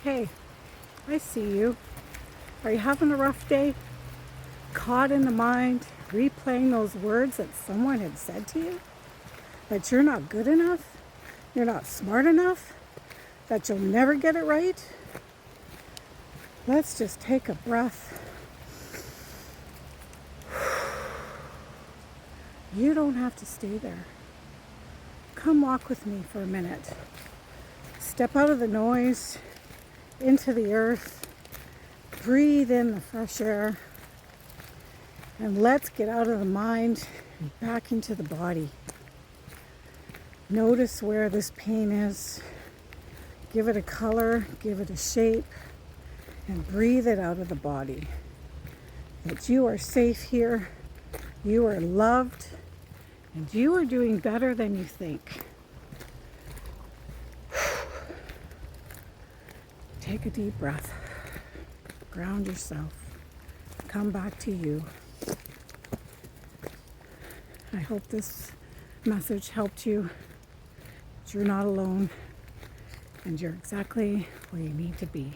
Hey, I see you. Are you having a rough day? Caught in the mind, replaying those words that someone had said to you? That you're not good enough? You're not smart enough? That you'll never get it right? Let's just take a breath. You don't have to stay there. Come walk with me for a minute. Step out of the noise, into the earth, breathe in the fresh air, and let's get out of the mind and back into the body. Notice where this pain is. Give it a color, give it a shape, and breathe it out of the body. That you are safe here, you are loved, and you are doing better than you think. Take a deep breath. Ground yourself. Come back to you. I hope this message helped you. You're not alone, and you're exactly where you need to be.